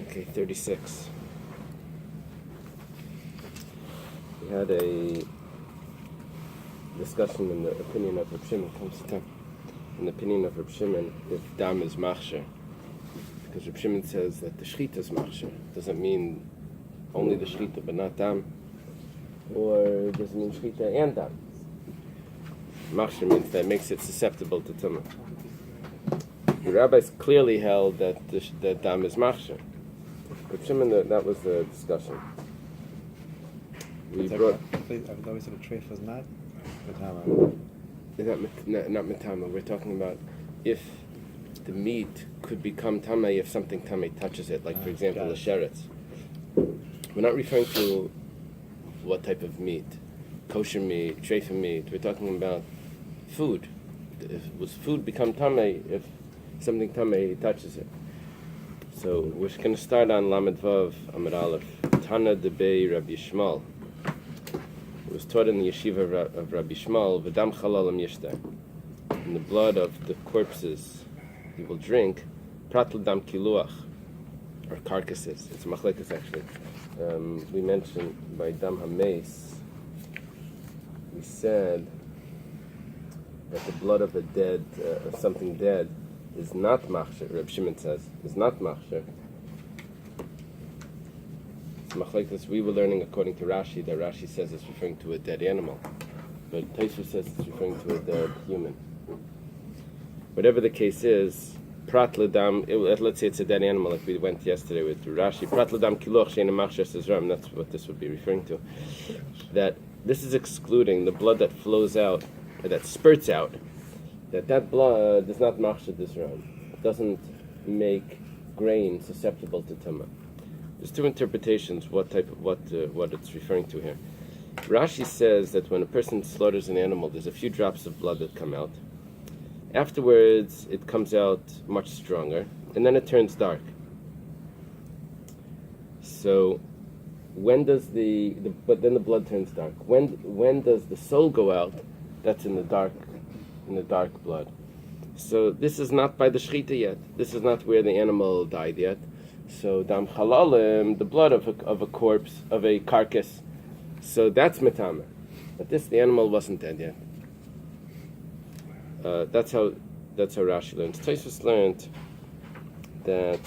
Okay, 36. We had a discussion in the opinion of Reb Shimon. In the opinion of Reb Shimon, if dam is machsher, because Reb Shimon says that the shchita is machsher. Doesn't mean only the shchita but not dam, or does it mean shchita and dam? Machsher means that makes it susceptible to tumah. The rabbis clearly held that that dam is machsher. Reb Shimon, that was the discussion. I thought we said a treif was not metama. Not metama. We're talking about if the meat could become tamei if something tamei touches it, like for example the sheretz. We're not referring to what type of meat, kosher meat, treifa meat. We're talking about food. Was food become tamei if something tamei touches it? So we're going to start on Lamed Vav Amud Aleph. Tana debei Rabbi Shmuel. It was taught in the yeshiva of Rabbi Shmuel, V'dam chalalim yishteh. In the blood of the corpses he will drink, prat l'dam kiluach, or carcasses. It's machlekas actually. We mentioned by dam hameis, we said that the blood of a dead, of something dead, is not machsher. Reb Shimon says, is not machsher. Machlekes we were learning according to Rashi that Rashi says it's referring to a dead animal, but Tosfos says it's referring to a dead human. Whatever the case is, prat ledam. Let's say it's a dead animal, like we went yesterday with Rashi. Prat ledam kiloch sheina machsher sezram. That's what this would be referring to. That this is excluding the blood that flows out, that spurts out. That blood does not machsher dizram. It doesn't make grain susceptible to tumah. There's two interpretations what it's referring to here. Rashi says that when a person slaughters an animal, there's a few drops of blood that come out. Afterwards, it comes out much stronger, and then it turns dark. So, when does but then the blood turns dark? When does the soul go out? That's in the dark blood. So this is not by the shechita yet. This is not where the animal died yet. So dam chalalim, the blood of a corpse, of a carcass, so that's metama. But the animal wasn't dead yet. That's how Rashi learns. Tosfos learned that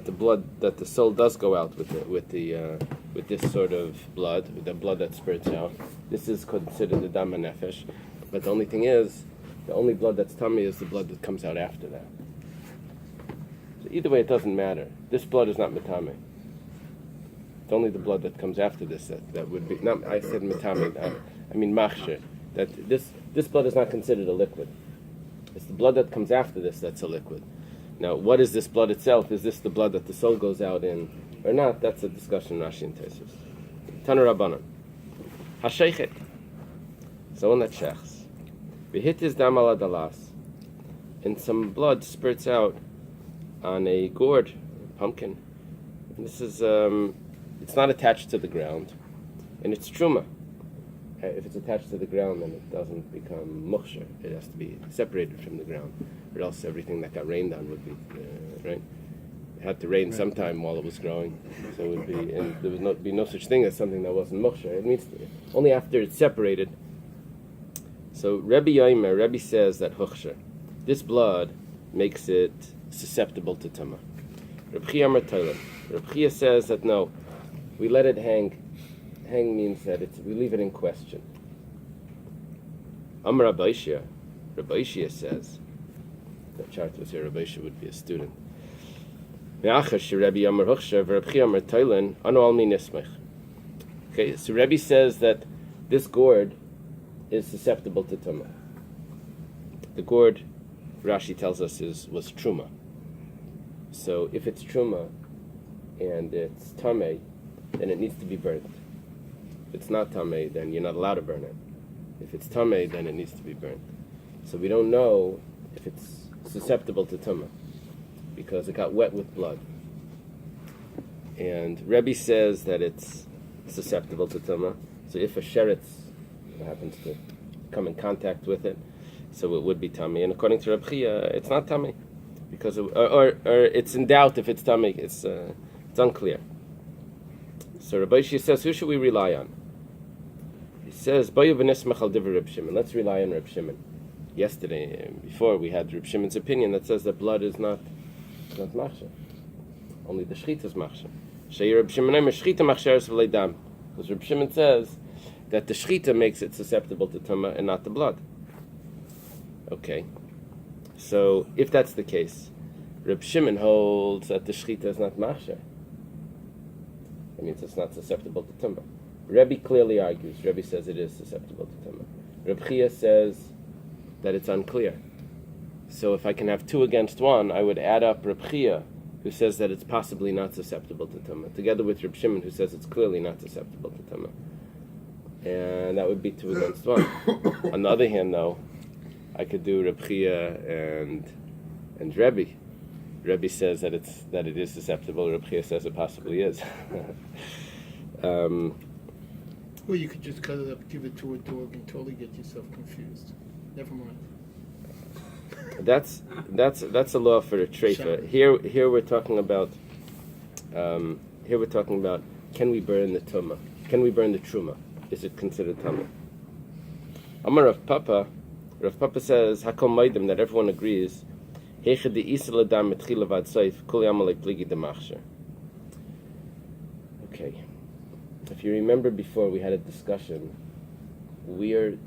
the blood, that the soul does go out with this sort of blood, with the blood that spurts out. This is considered the dam nefesh, but the only thing is, the only blood that's tummy is the blood that comes out after that. So either way, it doesn't matter. This blood is not metame. It's only the blood that comes after this that would be. Not, I said metame. I mean machsher. That this blood is not considered a liquid. It's the blood that comes after this that's a liquid. Now, what is this blood itself? Is this the blood that the soul goes out in, or not? That's a discussion Rashi and Tosfos. Tana Rabbanan. Hasheichet. Someone that shechs. V'hit his dam ala dalas. And some blood spurts out on a gourd, pumpkin. And this is, it's not attached to the ground, and it's truma. If it's attached to the ground, then it doesn't become mukhsher. It has to be separated from the ground, or else everything that got rained on would be right. It had to rain sometime while it was growing, so it would be. And there would be no such thing as something that wasn't mukhsher. It means only after it's separated. So Rabbi says that hukhsher, this blood makes it susceptible to tumah. Rabbi says that no, we let it hang. Hang means that we leave it in question. Rabbi says, that chart was here, Rabbi would be a student. Okay, so Rabbi says that this gourd is susceptible to tumah. The gourd, Rashi tells us, was truma. So if it's truma and it's tamei, then it needs to be burnt. If it's not tamei, then you're not allowed to burn it. If it's tamei, then it needs to be burnt. So we don't know if it's susceptible to tumah because it got wet with blood. And Rebbe says that it's susceptible to tumah. So if a sheretz happens to come in contact with it, so it would be tummy. And according to Rabbi, it's not tummy, because or it's in doubt if it's tummy. It's unclear. So Rabbi says, who should we rely on? He says, "Bayu v'nismach al divrei Reb Shimon." Let's rely on Reb Shimon. Yesterday, before, we had Reb Shimon's opinion that says that blood is not machshir. Only the shchita is machshir. Shei Reb Shimon aimer shchita machsheres v'lei dam. Because Reb Shimon says that the shchita makes it susceptible to tumah and not the blood. Okay. So, if that's the case, Reb Shimon holds that the shchita is not machshir. That means it's not susceptible to tumah. Rabbi clearly argues. Rabbi says it is susceptible to tumah. Reb Chia says that it's unclear. So if I can have two against one, I would add up Reb Chia, who says that it's possibly not susceptible to tumah, together with Reb Shimon, who says it's clearly not susceptible to tumah. And that would be 2 against 1. On the other hand, though, I could do Reb Chia and Rabbi. Rabbi says that it is susceptible. Reb Chia says it possibly is. Or you could just cut it up, give it to a dog, and totally get yourself confused. Never mind. That's a law for a treifa. Here we're talking about. Here we're talking about, can we burn the tumah? Can we burn the truma? Is it considered tumah? Amar Rav Papa says Hakol Maidim, that everyone agrees. Okay. If you remember before, we had a discussion. Where's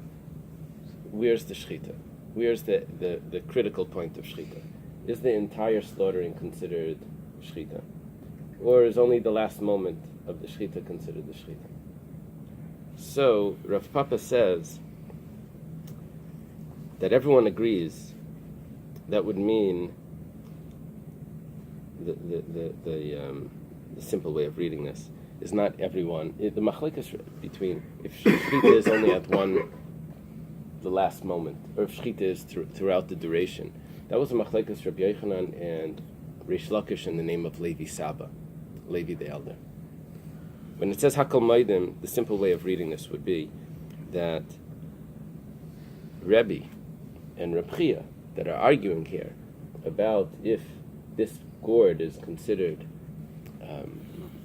the shchita? Where's the critical point of shchita? Is the entire slaughtering considered shchita? Or is only the last moment of the shchita considered the shchita? So, Rav Papa says that everyone agrees. That would mean the simple way of reading this is not everyone. The machlikas between if shchita is only at the last moment, or if shchita is throughout the duration. That was a machlikas Rabbi Yochanan and Reish Lakish in the name of Levi Saba, Levi the elder. When it says Hakol Maidim, the simple way of reading this would be that Rabbi and Reb Chia that are arguing here about if this gourd is considered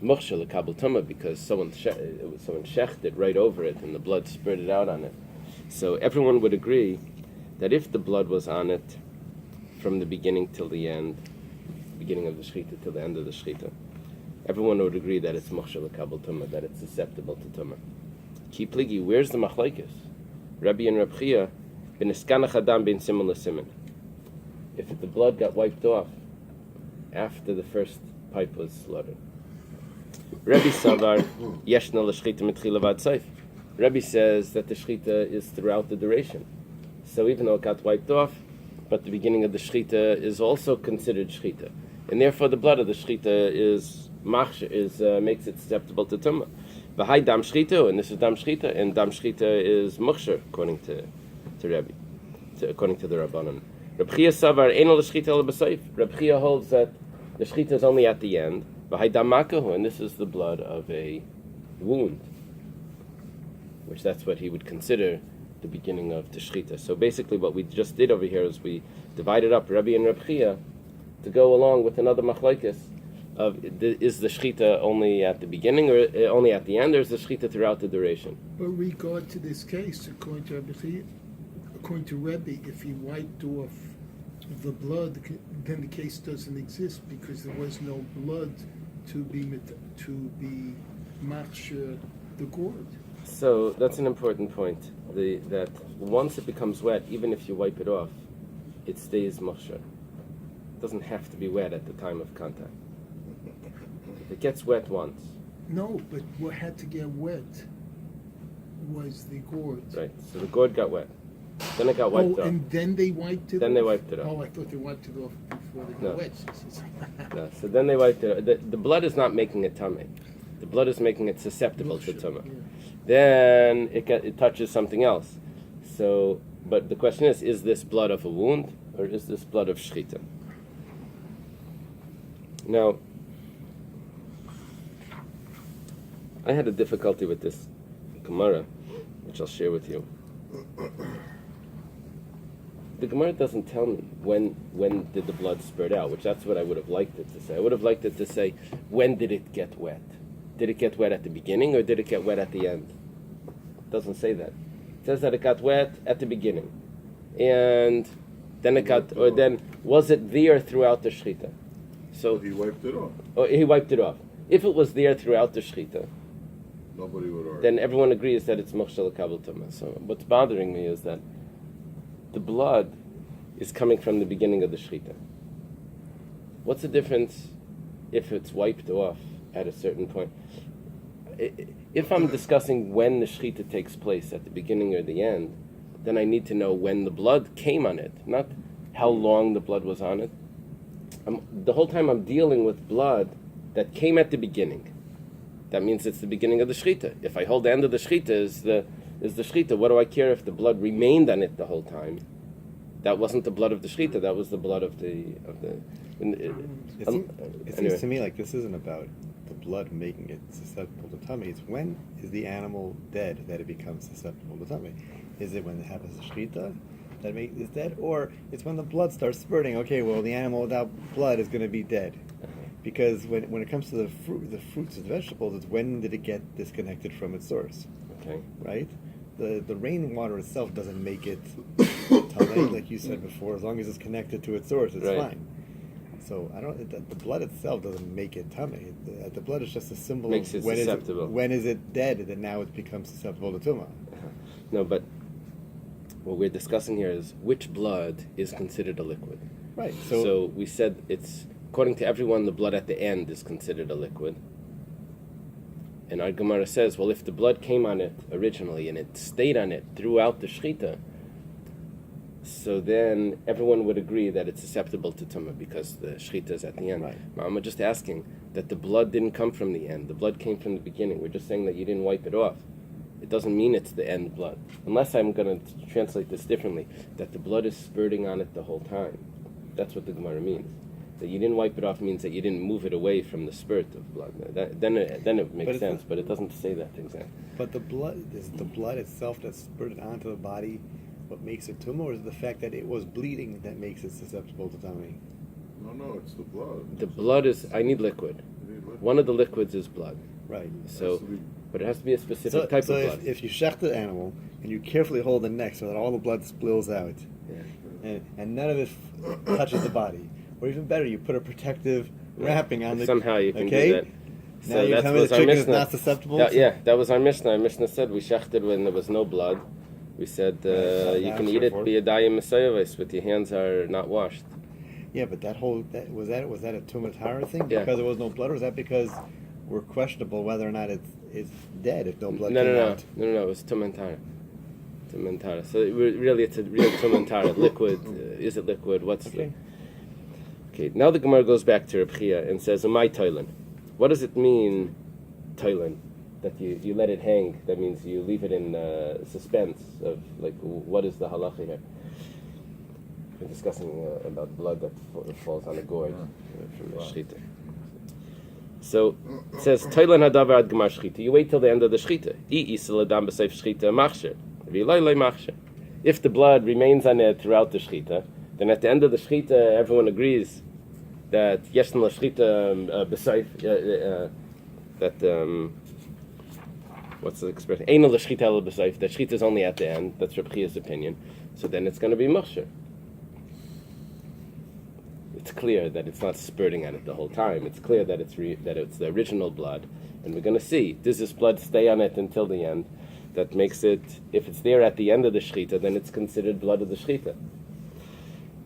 mukhshel l'kabel tumah because someone shechted right over it and the blood spurted out on it. So everyone would agree that if the blood was on it from the beginning till the end, beginning of the shechita till the end of the shechita, everyone would agree that it's mukhshel l'kabel tumah, that it's susceptible to tumah. Ki pligi, where's the machlekes? Rabbi and Reb Chia, b'niskanach adam ben simon l'simen. If the blood got wiped off after the first pipe was slaughtered. Rabbi Savar, yeshna l'shchita mitchila v'ad seif. Rabbi says that the shchita is throughout the duration. So even though it got wiped off, but the beginning of the shchita is also considered shchita. And therefore the blood of the shchita makes it susceptible to tumah. V'hai dam shchita, and this is dam shchita, and dam shchita is mukhsher, according to Rabbi, according to the Rabbanan. Reb Chia savar enol l'shchita el b'seif. Reb Chia holds that the shchita is only at the end. V'hai dam makahu, and this is the blood of a wound, which that's what he would consider the beginning of the shchita. So basically what we just did over here is we divided up Rabbi and Reb Chia to go along with another machlokes of is the shchita only at the beginning or only at the end, or is the shchita throughout the duration? But regard to this case, according to Rabbi, if he wiped off the blood, then the case doesn't exist because there was no blood to be machshir the gourd. So that's an important point. That once it becomes wet, even if you wipe it off, it stays machshir. It doesn't have to be wet at the time of contact. If it gets wet once. No, but what had to get wet was the gourd. Right. So the gourd got wet. Then it got wiped off. And then they wiped it off? Then they wiped it off. Oh, I thought they wiped it off before they got wet. No, so then they wiped it off. The blood is not making it tummy. The blood is making it susceptible to tumah. Yeah. Then it touches something else. So, but the question is this blood of a wound or is this blood of shchita? Now, I had a difficulty with this Gemara, which I'll share with you. The Gemara doesn't tell me when did the blood spurt out, which that's what I would have liked it to say. I would have liked it to say, when did it get wet? Did it get wet at the beginning or did it get wet at the end? It doesn't say that. It says that it got wet at the beginning. And then it got, or then, was it there throughout the Shechita? So he wiped it off. Oh, he wiped it off. If it was there throughout the Shechita, Nobody would argue. then everyone agrees that it's Mochshel Kabel Tumah. So what's bothering me is that the blood is coming from the beginning of the Shechita. What's the difference if it's wiped off at a certain point? If I'm discussing when the Shechita takes place, at the beginning or the end, then I need to know when the blood came on it, not how long the blood was on it. The whole time I'm dealing with blood that came at the beginning. That means it's the beginning of the Shechita. If I hold the end of the Shechita is the Shechita, what do I care if the blood remained on it the whole time? That wasn't the blood of the Shechita, that was the blood of the... It seems to me like this isn't about the blood making it susceptible to tummy. It's when is the animal dead that it becomes susceptible to tummy. Is it when it happens to Shechita that is dead? Or it's when the blood starts spurting, okay, well, the animal without blood is going to be dead. Because when it comes to the fruits and vegetables, it's when did it get disconnected from its source? Okay. Right? The rainwater itself doesn't make it tummy, like you said before. As long as it's connected to its source, it's Right. fine. So the blood itself doesn't make it tummy. The blood is just a symbol Makes of it susceptible. when is it dead, and then now it's become susceptible to tumah. No, but what we're discussing here is which blood is considered a liquid. Right. So we said it's, according to everyone, the blood at the end is considered a liquid. And our Gemara says, well, if the blood came on it originally and it stayed on it throughout the Shechita, so then everyone would agree that it's susceptible to Tumah because the Shechita is at the end. Right. I'm just asking that the blood didn't come from the end. The blood came from the beginning. We're just saying that you didn't wipe it off. It doesn't mean it's the end blood. Unless I'm going to translate this differently, that the blood is spurting on it the whole time. That's what the Gemara means. That you didn't wipe it off means that you didn't move it away from the spurt of blood. Then it makes sense, but it doesn't say that exactly. But the blood is the blood itself that's spurted onto the body what makes it tumah, or is it the fact that it was bleeding that makes it susceptible to tummy? No, it's the blood. The blood is, I need liquid. One of the liquids is blood. Right. So, but it has to be a specific type of blood. If you shecht the animal and you carefully hold the neck so that all the blood spills out, and none of it touches the body, or even better, you put a protective wrapping on the... Somehow you can okay? do that. Now you're telling me the chicken is not susceptible? That was our Mishnah. Our Mishnah said we shechted when there was no blood. We said you can eat it biyadayim mesayavos, but your hands are not washed. Yeah, but was that a tumah tara thing? Yeah. Because there was no blood, or was that because we're questionable whether or not it's dead if no blood No, came no, out? no. It was tumantara. Tumantara. So really, it's a real tumantara. Liquid. Is it liquid? What's Okay. Okay. Now the Gemara goes back to Rabbi and says, "Umay toilin." What does it mean, toilin? That you let it hang? That means you leave it in suspense of like what is the halacha here? We're discussing about blood that falls on a gourd from the shechita. So it says toilin hadavar ad gemar shechita. You wait till the end of the shechita. If the blood remains on it throughout the shechita, then at the end of the shechita, everyone agrees that yeshna la shechita b'seif that. What's the expression? Ein la shechita la b'seif. That shechita is only at the end. That's Rabbi's opinion. So then it's going to be machshir. It's clear that it's not spurting at it the whole time. It's clear that it's the original blood, and we're going to see, does this blood stay on it until the end? That makes it, if it's there at the end of the shechita, then it's considered blood of the shechita.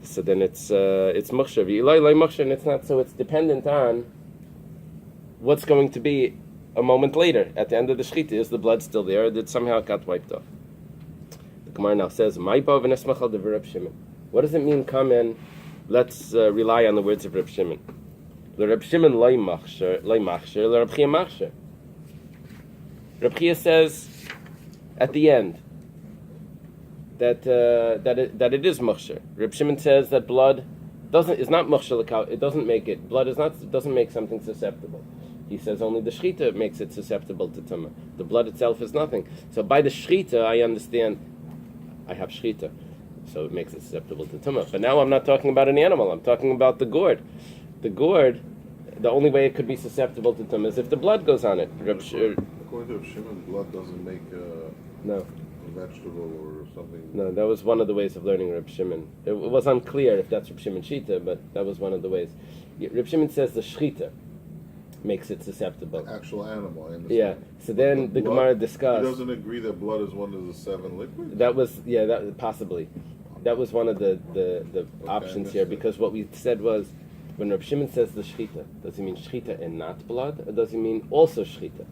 So then it's machshir. Eily machshir, and it's not. So it's dependent on what's going to be a moment later at the end of the shechita. Is the blood still there, or did somehow it got wiped off? The Gemara now says, "My bav v'nesmachal de Reb Shimon." What does it mean? Come in. Let's rely on the words of Reb Shimon. Reb Shimon loy machshir, Reb Chia machshir. Reb Chia says at the end that it is machshir. Reb Shimon says that blood is not machshir. It doesn't make it. Blood doesn't make something susceptible. He says only the shechita makes it susceptible to tumah. The blood itself is nothing. So by the shechita, I understand I have shchita, so it makes it susceptible to tumah. But now I'm not talking about an animal. I'm talking about the gourd. The gourd, the only way it could be susceptible to tumah is if the blood goes on it. According to Reb Shimon, blood doesn't make No. a vegetable or something. No, that was one of the ways of learning Reb Shimon. It was unclear if that's Reb Shimon Shita, but that was one of the ways. Reb Shimon says the shchita makes it susceptible. Actual animal, I understand. Yeah. So then the blood- Gemara He discussed. doesn't agree that blood is one of the 7 liquids? That was that possibly. That was one of the options here, because what we said was when Reb Shimon says the shchita, does he mean shchita and not blood, or does he mean also shchita?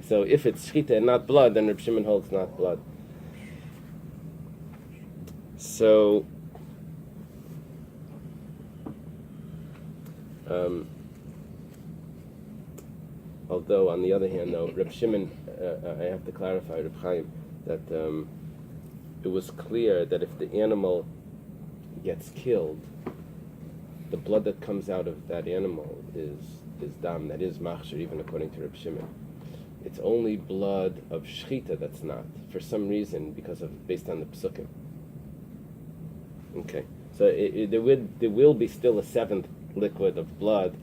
So if it's shchita and not blood, then Reb Shimon holds not blood. So, although on the other hand, though, Reb Shimon, I have to clarify, Reb Chaim, that it was clear that if the animal gets killed, the blood that comes out of that animal is dam, that is machshir, even according to Reb Shimon. It's only blood of shchita that's not, for some reason, based on the psukim. Okay, so there will be still a 7th liquid of blood,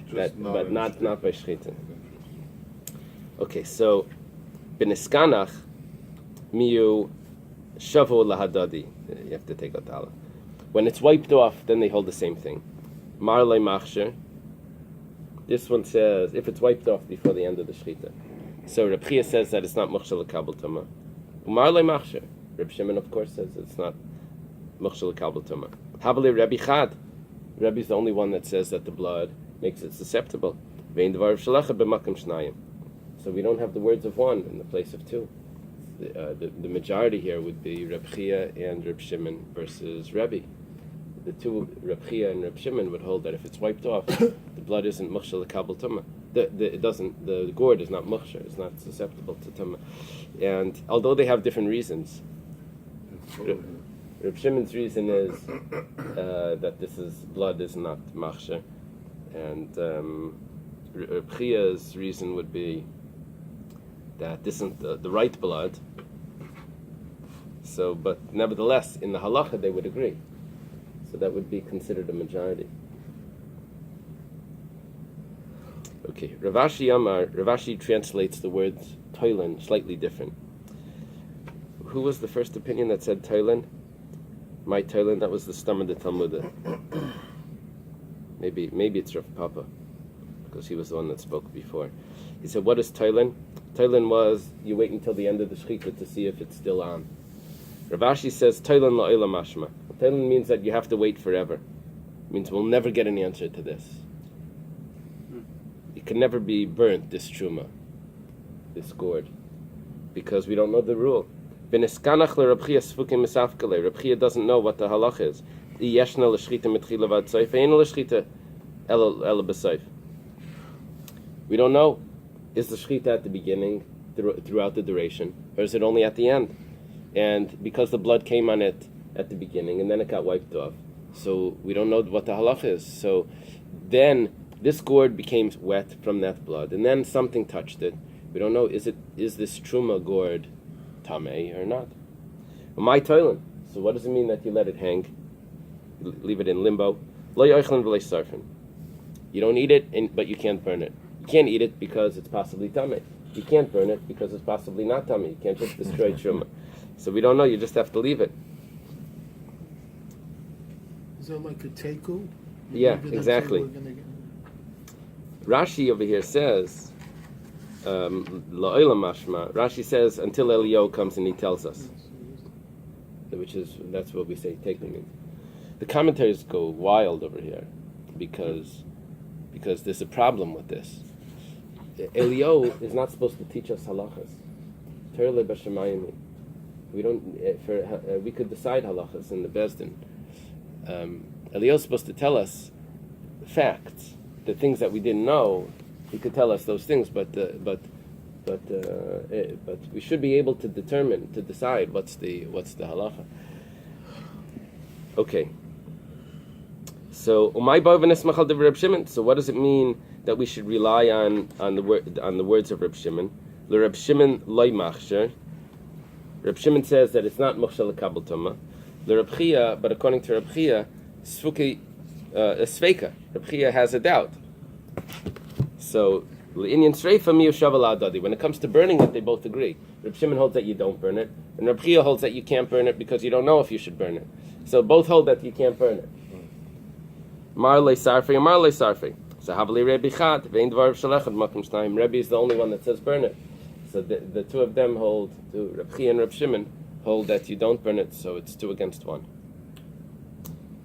Just but not by shchita. Okay, so b'niskanach miyu shavu lahadadi. You have to take out the aleph. When it's wiped off, then they hold the same thing. Marlei machshir. This one says if it's wiped off before the end of the shchita. So Rabbi says that it's not machshir l'kabel tumah. Marlei machshir. Reb Shimon, of course, says it's not machshir l'kabel tumah. Habali Rabbi Chad. Rabbi's the only one that says that the blood makes it susceptible. Vein dvar shalacha b'makom shnayim. So we don't have the words of one in the place of two. The majority here would be Reb Chia and Reb Shimon versus Rabbi. The two, Reb Chia and Reb Shimon, would hold that if it's wiped off, the blood isn't machshir l'kabel tumah. The gourd is not machshir, it's not susceptible to tumah. And although they have different reasons, Reb Shimon's reason is that blood is not machshir, and Reb Chia's reason would be that this isn't the right blood. So, but nevertheless, in the halacha they would agree. So that would be considered a majority. Okay, Ravashi translates the words toilin slightly different. Who was the first opinion that said toilin? My toilin, that was the stomach of the Talmud. Maybe it's Rav Papa, because he was the one that spoke before. He said, what is toilin? Toilin was, you wait until the end of the shechita to see if it's still on. Ravashi says, toilin la'olam mashma. Toilin means that you have to wait forever. It means we'll never get an answer to this. It can never be burnt, this truma, this gourd, because we don't know the rule. Reb Chia doesn't know what the halach is. We don't know. Is the shechita at the beginning, throughout the duration, or is it only at the end? And because the blood came on it at the beginning and then it got wiped off, so we don't know what the halach is. So then this gourd became wet from that blood, and then something touched it. We don't know, is this truma gourd tamei or not? My toilin. So what does it mean that you let it hang? You leave it in limbo. Lo yoichlin v'lo sarfin. You don't eat it, but you can't burn it. You can't eat it because it's possibly tamei. You can't burn it because it's possibly not tamei. You can't just destroy truma. So we don't know. You just have to leave it. Is that like a teku? Yeah, exactly. Rashi over here says, la'olam mashma. Rashi says until Elio comes and he tells us, that's what we say teku means. The commentaries go wild over here because there's a problem with this. Elio is not supposed to teach us halachas. Terle b'shamayim. We don't. We could decide halachas in the bezdin. Elio is supposed to tell us facts, the things that we didn't know. He could tell us those things, but we should be able to decide what's the halacha. Okay. So So what does it mean that we should rely on the words of Reb Shimon? Le Reb Shimon loy machshir. Reb Shimon says that it's not Mochshel Kabel Tuma. The Reb Chia, but according to Reb Chia, Sfuki Sveika. Reb Chia has a doubt. So, L'inyan Sreifa Miyushav Al Adadi. When it comes to burning it, they both agree. Reb Shimon holds that you don't burn it, and Reb Chia holds that you can't burn it because you don't know if you should burn it. So both hold that you can't burn it. Marley Sarfi and Marley Sarfi. So Havali Rebbe Chad, Vein Dvar Shalechad Makim Shnayim. Rebbe is the only one that says burn it. So the two of them hold, Reb Chia and Reb Shimon hold that you don't burn it, so it's 2 against 1.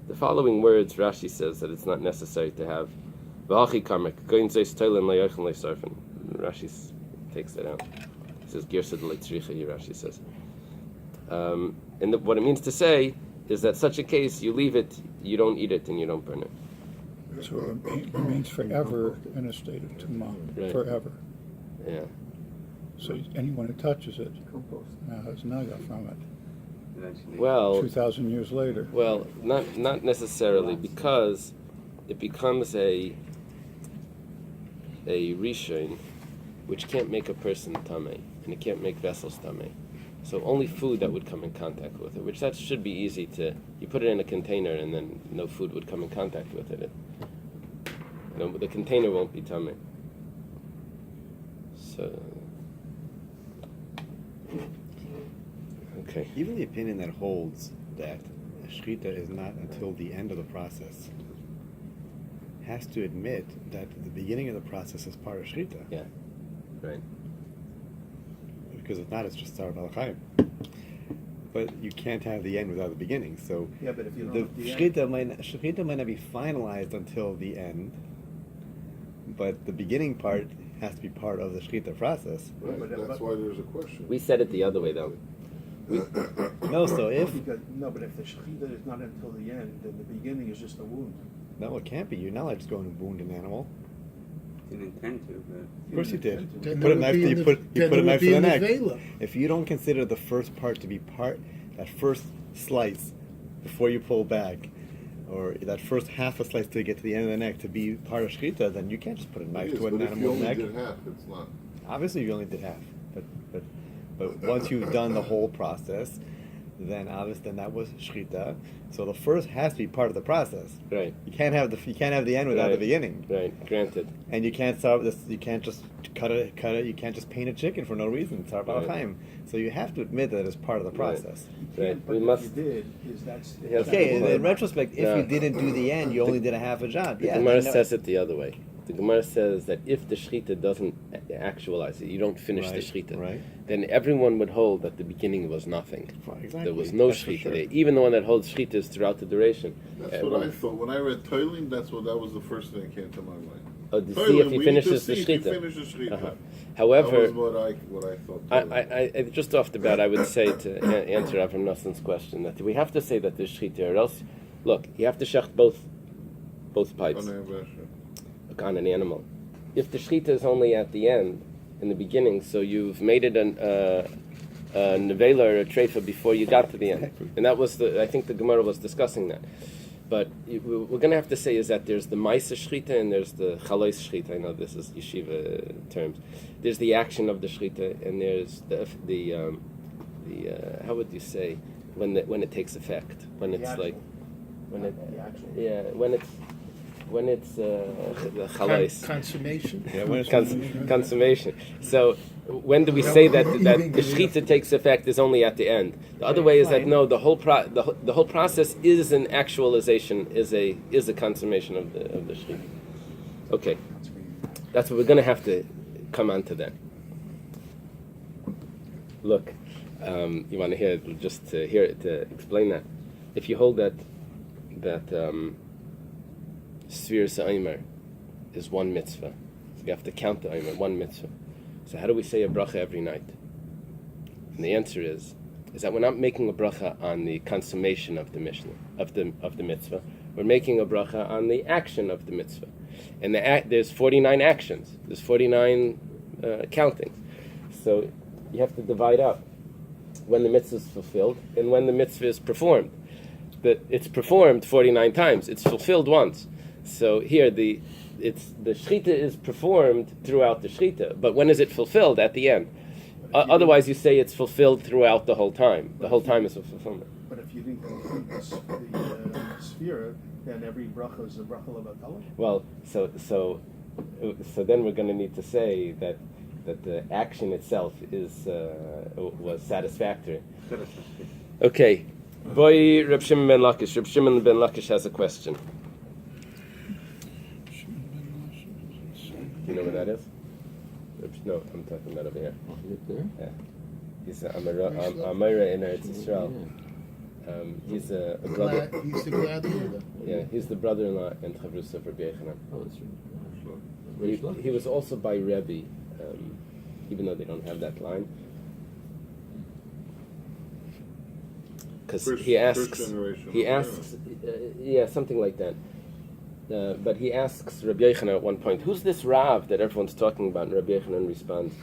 The following words, Rashi says that it's not necessary to have V'achi Kamek, Goin Zeis Toilen Le'yochen Le'sarfen. Rashi takes that out. He says Girsad Le'tzricha, Rashi says. And what it means to say is that such a case, you leave it, you don't eat it, and you don't burn it. So it remains forever in a state of tumah, Right. forever. Yeah. So anyone who touches it now has naga from it. Well, 2,000 years later. well, not necessarily, because it becomes a rishon, which can't make a person tamei, and it can't make vessels tamei. So only food that would come in contact with it, which that should be easy to, you put it in a container and then no food would come in contact with it. The container won't be tamei. So, okay. Even the opinion that holds that shchita is not until the end of the process has to admit that the beginning of the process is part of shchita. Yeah, right. Because if not, it's just tzar b'alachayim. But you can't have the end without the beginning. So Yeah, but if you don't the have the shchita might not be finalized until the end, but the beginning part has to be part of the shchita process. Right, that's why there's a question. We said it the other way though. No, so if but if the shechita is not until the end, then the beginning is just a wound. no, it can't be. You're not allowed to just go and wound an animal. Didn't intend to, but Of course you did. Then You put a it would knife. be in You the- put then a it would knife be to the in the neck. vela. If you don't consider the first part to be part, that first slice before you pull back, or that first half a slice to get to the end of the neck to be part of shchita, then you can't just put a knife It to is, an but if you animal's only neck. did half, it's not. Obviously, you only did half, but once you've done the whole process, then obviously that was shchita. So the first has to be part of the process. Right, You can't have the end without the Right. beginning, right, granted. and you can't start this. You can't just cut it. You can't just paint a chicken for no reason. Tzar Right. b'alachayim. So you have to admit that it's part of the Right. process. Right, But we what must. you did is that's Yes. Okay, Yeah. in retrospect, if Yeah. you didn't do the end, you only did a half a job. The Yeah, Gemara then says it the other way. The Gemara says that if the shechita doesn't actualize it, you don't finish the Right, shechita, right. then everyone would hold that the beginning was nothing. Right, exactly. There was no That's for shechita sure. there. Even the one that holds shechita is throughout the duration. That's what I thought. When I read Toiling, that was the first thing that came to my mind. To see Toiling, if he we finishes need to the see if he shechita. finishes the shechita. Uh-huh. That However, was what I thought. I just off the bat, I would say to answer Avram Noson's question that we have to say that there's shechita, or else, look, you have to shecht both pipes on an animal. If the shechita is only at the end, in the beginning, so you've made it a nevela or a treifa before you got to the end, and that was I think the Gemara was discussing that. But we're going to have to say is that there's the Maisa Shchita and there's the Chalois Shchita. I know this is yeshiva terms. There's the action of the Shchita and there's the how would you say when it takes effect, when it's actual. like when it The actual. yeah when it's the Chalois. Consummation. Yeah, when it's Consummation. So when do we say that the shechita takes effect is only at the end? The other way is that no, the whole the whole process is an actualization, is a consummation of the shechita. Okay, that's what we're going to have to come on to then. Look, you want to hear just to hear it to explain that. If you hold that Sphere Sa'omer is one mitzvah. So you have to count the Omer, one mitzvah. So how do we say a bracha every night? And the answer is that we're not making a bracha on the consummation of the Mishnah, of the mitzvah. We're making a bracha on the action of the mitzvah. And there's 49 actions. There's 49 countings. So you have to divide up when the mitzvah is fulfilled and when the mitzvah is performed. That it's performed 49 times. It's fulfilled once. So here the shechita is performed throughout the shechita, but when is it fulfilled? At the end. Otherwise, you say it's fulfilled throughout the whole time. The whole time is a fulfillment. But if you didn't complete the sphere, then every bracha is a bracha levatala. Well, so then we're going to need to say that the action itself was satisfactory. Okay, boy, Reb Shimon ben Lakish. Reb Shimon ben Lakish has a question. Do you know what that is? No, I'm talking about over here. Yeah. He's a Amira in Eretz Yisrael. He's a brother. He's the gladiator. Yeah, he's the brother-in-law and Chavrus of Rabbi Yochanan. Oh, that's right. He was also by Rabbi, even though they don't have that line. Because he asks, yeah, something like that. But he asks Rabbi Yochanan at one point, who's this Rav that everyone's talking about? And Rabbi Yochanan responds,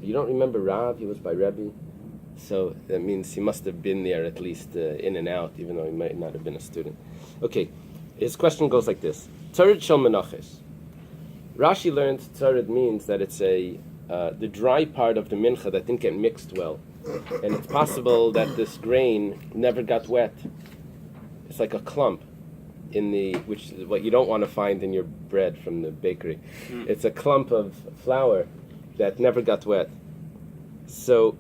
you don't remember Rav? He was by Rabbi. So that means he must have been there at least in and out, even though he might not have been a student. Okay, his question goes like this. Tzarid shel menaches. Rashi learned tzarid means that it's the dry part of the mincha that didn't get mixed well. And it's possible that this grain never got wet. It's like a clump which is what you don't want to find in your bread from the bakery. It's a clump of flour that never got wet. So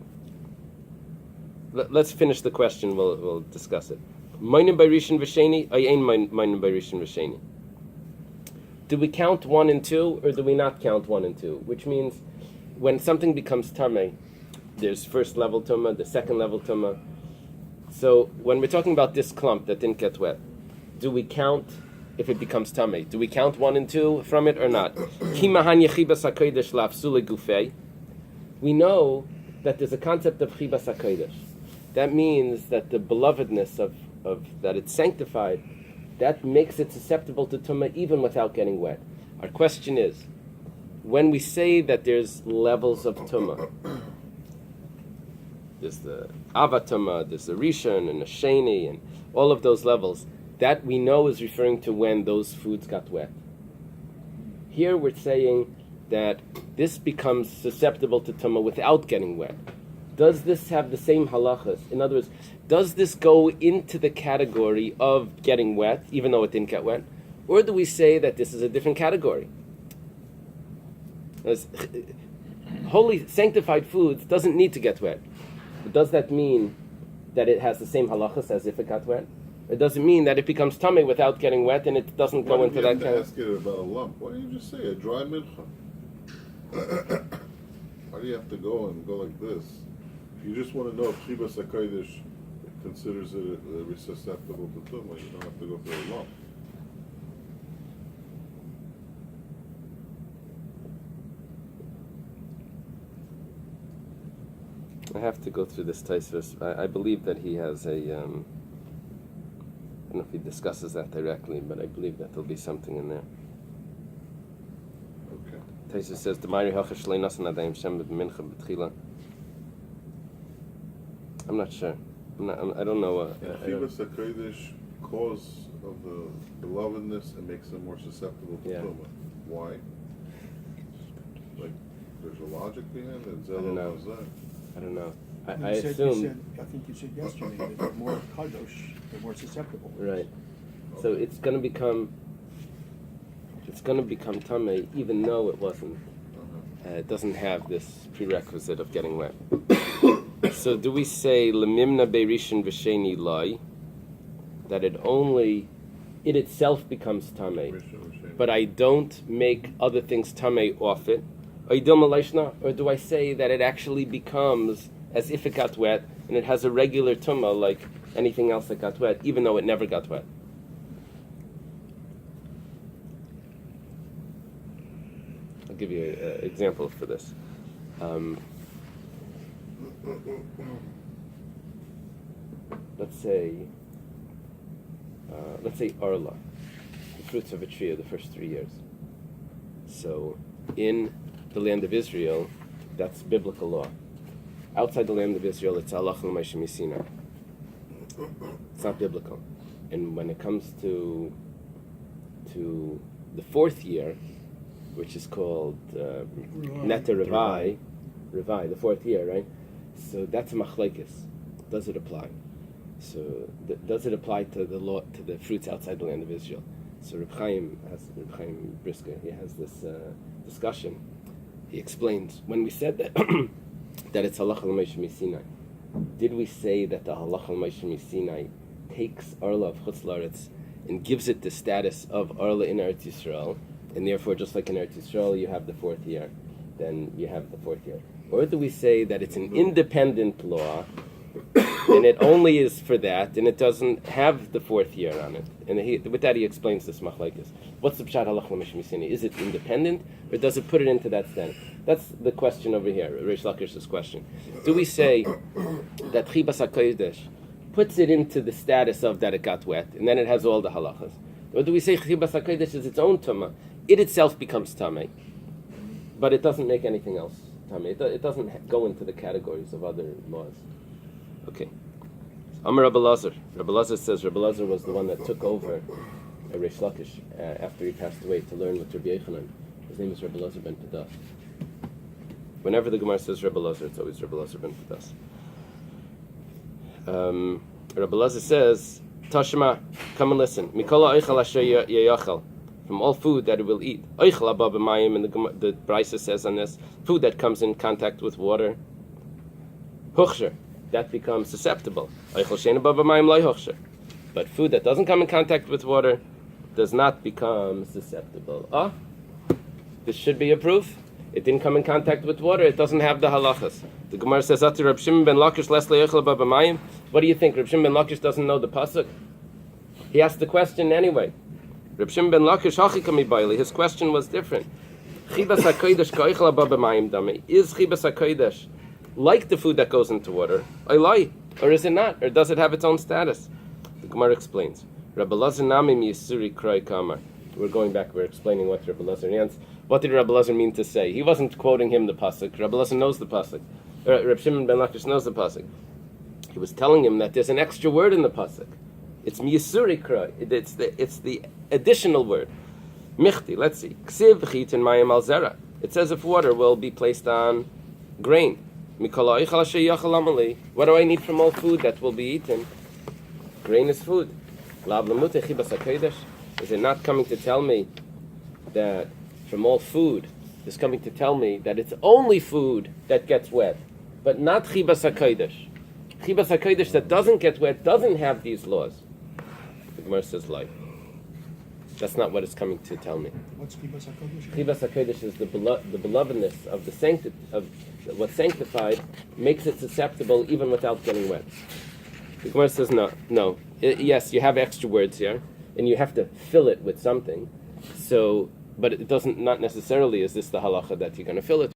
let's finish the question. We'll discuss it. Moinim by Rishon v'Sheni, ayin moinim by Rishon v'Sheni. Do we count 1 and 2, or do we not count 1 and 2? Which means when something becomes tamei, there's first level tumah, the second level tumah. So when we're talking about this clump that didn't get wet, do we count if it becomes tamei? Do we count 1 and 2 from it or not? We know that there's a concept of chibas hakodesh. That means that the belovedness of that it's sanctified, that makes it susceptible to tumah even without getting wet. Our question is, when we say that there's levels of tumah, there's the avatuma, there's the rishon and the sheni, and all of those levels, that we know is referring to when those foods got wet. Here we're saying that this becomes susceptible to tumah without getting wet. Does this have the same halachas? In other words, does this go into the category of getting wet, even though it didn't get wet? Or do we say that this is a different category? Holy, sanctified foods doesn't need to get wet. But does that mean that it has the same halachas as if it got wet? It doesn't mean that it becomes tummy without getting wet and it doesn't go into that kind of... Ask it about a lump. Why don't you just say a dry mincha? Why do you have to go like this? If you just want to know if Chibas HaKodesh considers it susceptible to tumah, you don't have to go for a lump. I have to go through this Taisvus. I believe that he has a... I don't know if he discusses that directly, but I believe that there'll be something in there. Okay. Taisvus says, "D'mayri hacha shlei nasan adayim shem b'mincha b'tchila." I'm not sure. I don't know. Chibas HaKodesh, cause of the belovedness, it makes them more susceptible to tumah. Why? Like, there's a logic behind it? I don't know. I don't know. I assume. I think you said yesterday that they're more kadosh, they're more susceptible. Right. So it's going to become tamei, even though it wasn't. It doesn't have this prerequisite of getting wet. So do we say lemimna beirishon v'sheni lai, that it itself becomes tamei, but I don't make other things tamei off it? Or do I say that it actually becomes as if it got wet and it has a regular tumah like anything else that got wet, even though it never got wet? I'll give you an example for this. Let's say arla, the fruits of a tree of the first 3 years. So in the land of Israel, that's biblical law. Outside the land of Israel, it's halach l'maishem misina. It's not biblical. And when it comes to the 4th year, which is called Neta Revai, Rabbi, the fourth year, right? So that's a machlekes. Does it apply? So does it apply to the law, to the fruits outside the land of Israel? So Reb Chaim Brisker, he has this discussion. He explains, when we said that that it's halacha l'Moshe Sinai, did we say that the halacha l'Moshe Sinai takes Arla of Chutz La'aretz and gives it the status of Arla in Eretz Yisrael, and therefore just like in Eretz Yisrael you have the fourth year, then you have the fourth year? Or do we say that it's an independent law and it only is for that, and it doesn't have the fourth year on it? And with that he explains this machlekes. What's the pshat halacha l'Moshe Sinai? Is it independent, or does it put it into that stand? That's the question over here, Reish Lakish's question. Do we say that Chibas HaKodesh puts it into the status of that it got wet, and then it has all the halachas? Or do we say Chibas HaKodesh is its own tumah? It itself becomes tamei, but it doesn't make anything else tamei. It doesn't go into the categories of other laws. Okay. Amar Rabbi Lazar. Rabbi Lazar says Rabbi Lazar was the one that took over Reish Lakish after he passed away to learn with Rabbi Yochanan. His name is Rabbi Lazar ben Padas. Whenever the Gemara says Rabbi Lazar, it's always Rabbi Lazar ben Padas. Rabbi Lazar says, Tashma, come and listen. Mikola oichal asher yeyachal, from all food that it will eat. Oichal abba b'mayim, and the Bais says on this, food that comes in contact with water. Huchsher, that becomes susceptible. Oichal shein abba b'mayim loy huchsher. But food that doesn't come in contact with water does not become susceptible. This should be a proof. It didn't come in contact with water. It doesn't have the halachas. The Gemara says, "Ati Reb Shimon ben Lakish les le'echel b'mayim." What do you think? Reb Shimon ben Lakish doesn't know the pasuk. He asked the question anyway. Reb Shimon ben Lakish hachikami b'ayli. His question was different. Chibas hakodesh ka'echel b'mayim dami. Is chibas hakodesh like the food that goes into water? Eily, or is it not? Or does it have its own status? The Gemara explains. Rabbi Lazar nami miyisuri kroi kamar. We're going back. We're explaining what Rabbi Lazar means. What did Rabbi Lazar mean to say? He wasn't quoting him the pasuk. Rabbi Lazar knows the pasuk. Reb Shimon ben Lakish knows the pasuk. He was telling him that there's an extra word in the pasuk. It's miyasuri kroi. It's the additional word. Michti. Let's see. Ksiv chitin mayim al zera. It says if water will be placed on grain. Mikol ha'oichal asher yachal amali. What do I need from all food that will be eaten? Grain is food. Lav lamute chibas hakodesh. Is it not coming to tell me that from all food is coming to tell me that it's only food that gets wet, but not chibas hakodesh? Chibas hakodesh that doesn't get wet doesn't have these laws. The Gemara says, like, that's not what it's coming to tell me. What's Chibas HaKodesh? Chibas hakodesh is the belovedness of of what's sanctified makes it susceptible even without getting wet. The Gemara says, no. Yes, you have extra words here, and you have to fill it with something. So, but it doesn't, not necessarily is this the halacha that you're going to fill it